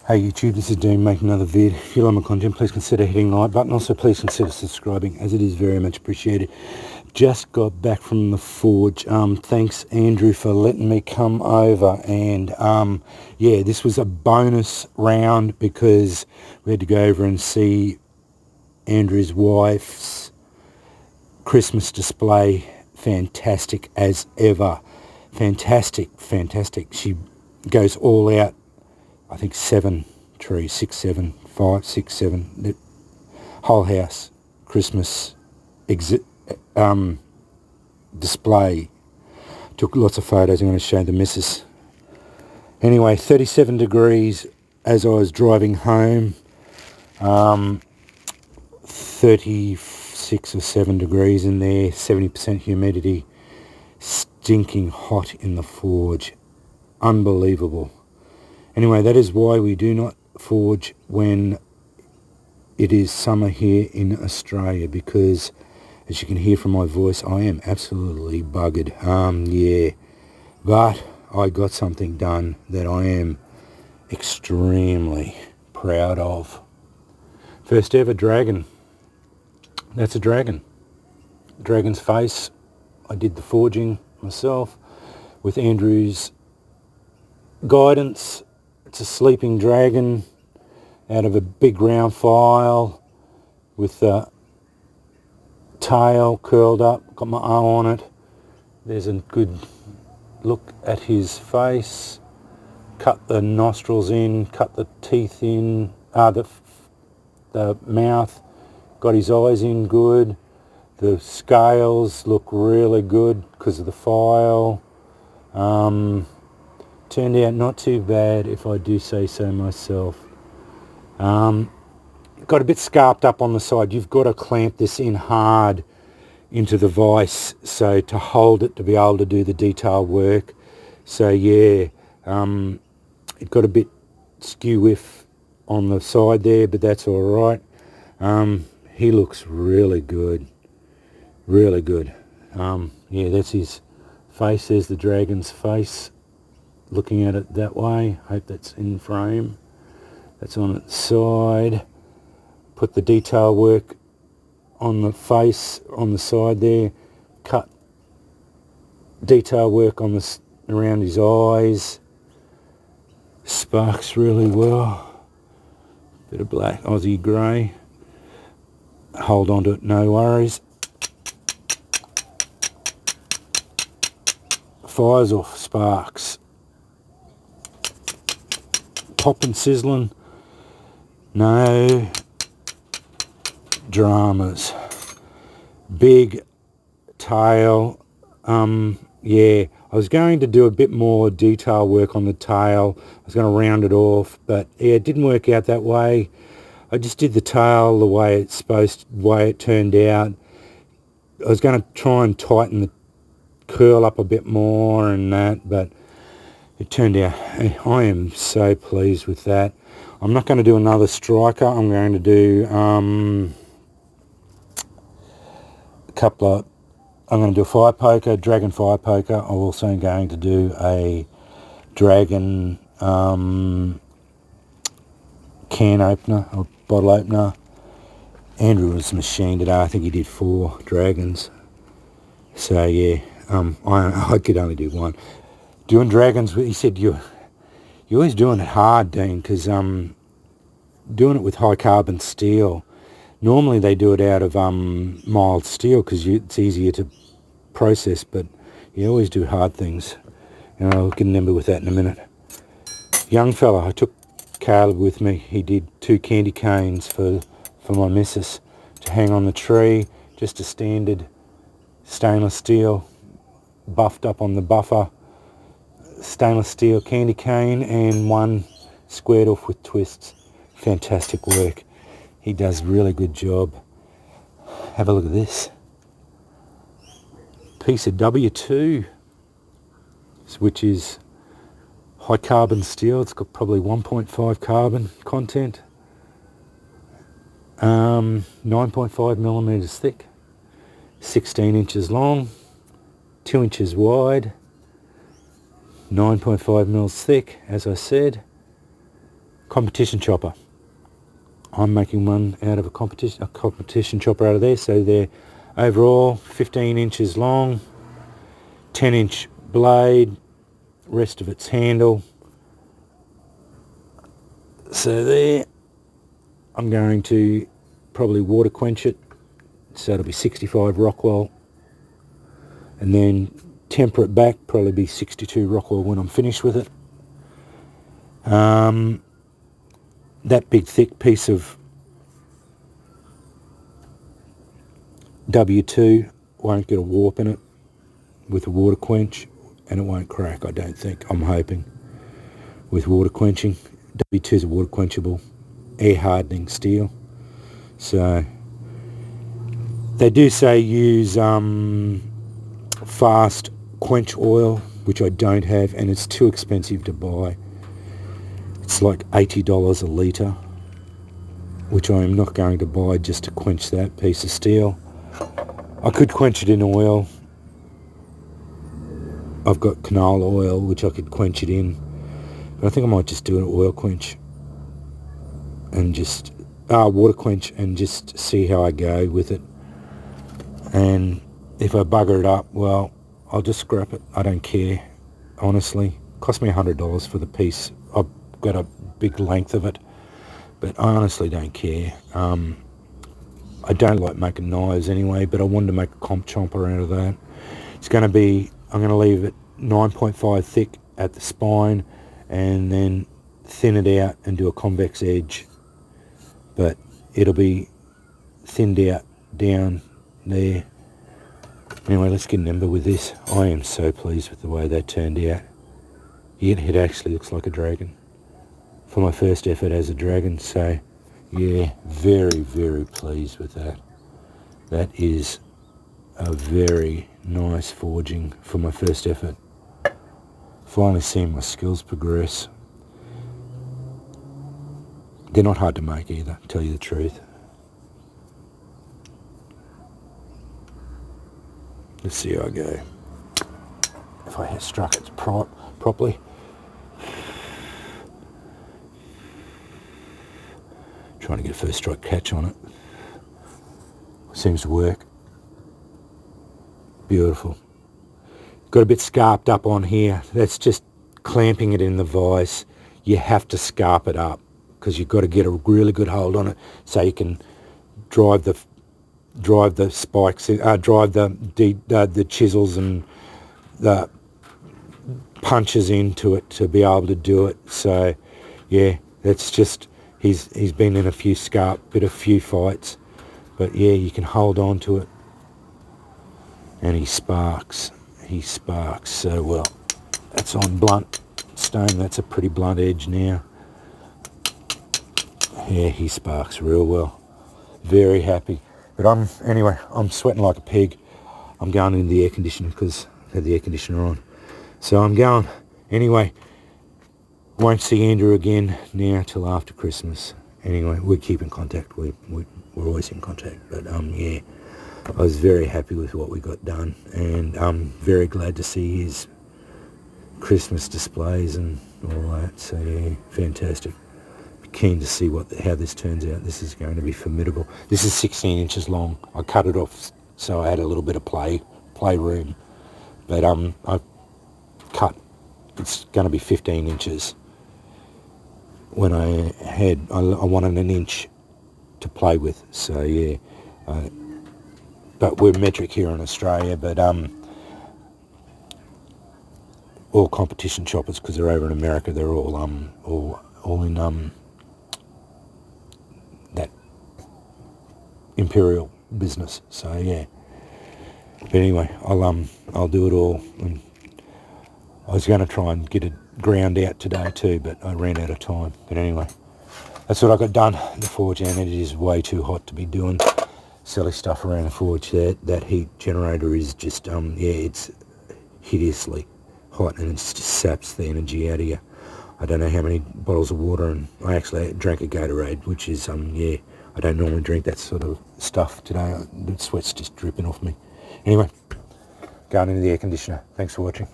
Hey YouTube, this is Dean making another vid. If you like my content, please consider hitting the like button. Also, please consider subscribing, as it is very much appreciated. Just got back from the forge. Thanks Andrew for letting me come over. And yeah, this was a bonus round because we had to go over and see Andrew's wife's Christmas display. Fantastic as ever. Fantastic. She goes all out. I think 7 trees, 6, 7, 5, 6, 7. The whole house Christmas display. Took lots of photos. I'm going to show the missus. Anyway, 37 degrees as I was driving home. 36 or 7 degrees in there. 70% humidity. Stinking hot in the forge. Unbelievable. Anyway, that is why we do not forge when it is summer here in Australia, because as you can hear from my voice, I am absolutely buggered. Yeah, but I got something done that I am extremely proud of. First ever dragon. That's a dragon. Dragon's face. I did the forging myself with Andrew's guidance. It's a sleeping dragon out of a big round file with the tail curled up. Got my O on it. There's a good look at his face. Cut the nostrils in, cut the teeth in, the mouth. Got his eyes in good. The scales look really good because of the file. Turned out not too bad, if I do say so myself. Got a bit scarped up on the side. You've got to clamp this in hard into the vise, so to hold it to be able to do the detail work. So yeah, it got a bit skew-whiff on the side there, but that's all right. He looks really good. Really good. Yeah, that's his face. There's the dragon's face. Looking at it that way. Hope that's in frame. That's on its side. Put the detail work on the face on the side there. Cut detail work on the around his eyes. Sparks really well. Bit of black Aussie grey. Hold on to it, no worries. Fires off sparks. Popping, sizzling, no dramas. Big tail. Yeah, I was going to do a bit more detail work on the tail. I was going to round it off, but yeah, it didn't work out that way. I just did the tail the way way it turned out. I was going to try and tighten the curl up a bit more and that, but it turned out, I am so pleased with that. I'm not going to do another striker. I'm going to do I'm going to do a fire poker, dragon fire poker. I'm also going to do a dragon can opener or bottle opener. Andrew was machined today. I think he did 4 dragons. So yeah, I could only do one. Doing dragons, he said, you're always doing it hard, Dean, because doing it with high carbon steel. Normally they do it out of mild steel because it's easier to process, but you always do hard things. And I'll get a number with that in a minute. Young fella, I took Caleb with me. He did 2 candy canes for my missus to hang on the tree. Just a standard stainless steel, buffed up on the buffer. Stainless steel candy cane, and 1 squared off with twists. Fantastic work. He does really good job. Have a look at this. Piece of W2, which is high carbon steel. It's got probably 1.5 carbon content. 9.5 millimeters thick. 16 inches long. 2 inches wide. 9.5 mils thick, as I said. competition chopper. I'm making one out of a competition chopper out of there. So they're overall 15 inches long, 10-inch blade, rest of its handle. So there, I'm going to probably water quench it. So it'll be 65 Rockwell, and then temper it back, probably be 62 Rockwell when I'm finished with it. That big thick piece of W2 won't get a warp in it with a water quench, and it won't crack, I don't think. I'm hoping with water quenching. W2 is a water quenchable air hardening steel. So they do say use fast quench oil, which I don't have, and it's too expensive to buy. It's like $80 a litre, which I am not going to buy just to quench that piece of steel. I could quench it in oil. I've got canola oil, which I could quench it in. But I think I might just do an oil quench and just water quench and just see how I go with it. And if I bugger it up, well, I'll just scrap it. I don't care, honestly. It cost me $100 for the piece. I've got a big length of it, but I honestly don't care. I don't like making knives anyway, but I wanted to make a comp chomper out of that. It's going to be, I'm going to leave it 9.5 thick at the spine and then thin it out and do a convex edge. But it'll be thinned out down there. Anyway, let's get an ember with this. I am so pleased with the way that turned out. It actually looks like a dragon. For my first effort as a dragon, so yeah, very, very pleased with that. That is a very nice forging for my first effort. Finally seeing my skills progress. They're not hard to make either, to tell you the truth. Let's see how I go. If I had struck it properly. Trying to get a first strike catch on it. Seems to work. Beautiful. Got a bit scarped up on here. That's just clamping it in the vise. You have to scarp it up because you've got to get a really good hold on it so you can drive the spikes, drive the chisels and the punches into it to be able to do it. So yeah, that's just, he's been in a few fights, but yeah, you can hold on to it, and he sparks so well. That's on blunt stone. That's a pretty blunt edge now. Yeah, he sparks real well. Very happy. But I'm sweating like a pig. I'm going into the air conditioner because I had the air conditioner on. So I'm going. Anyway, won't see Andrew again now till after Christmas. Anyway, we keep in contact. We're always in contact. But yeah, I was very happy with what we got done, and I'm very glad to see his Christmas displays and all that. So yeah, fantastic. Keen to see how this turns out. This is going to be formidable. This is 16 inches long. I cut it off so I had a little bit of playroom, but I cut. It's going to be 15 inches. When I wanted an inch to play with. So yeah, but we're metric here in Australia. But all competition choppers, because they're over in America, they're all in that imperial business. So yeah. But anyway, I'll do it all. And I was going to try and get it ground out today too, but I ran out of time. But anyway, that's what I got done. The forge, and it is way too hot to be doing silly stuff around the forge. That heat generator is just yeah, it's hideously hot, and it just saps the energy out of you. I don't know how many bottles of water, and I actually drank a Gatorade, which is yeah, I don't normally drink that sort of stuff today. The sweat's just dripping off me. Anyway, going into the air conditioner. Thanks for watching.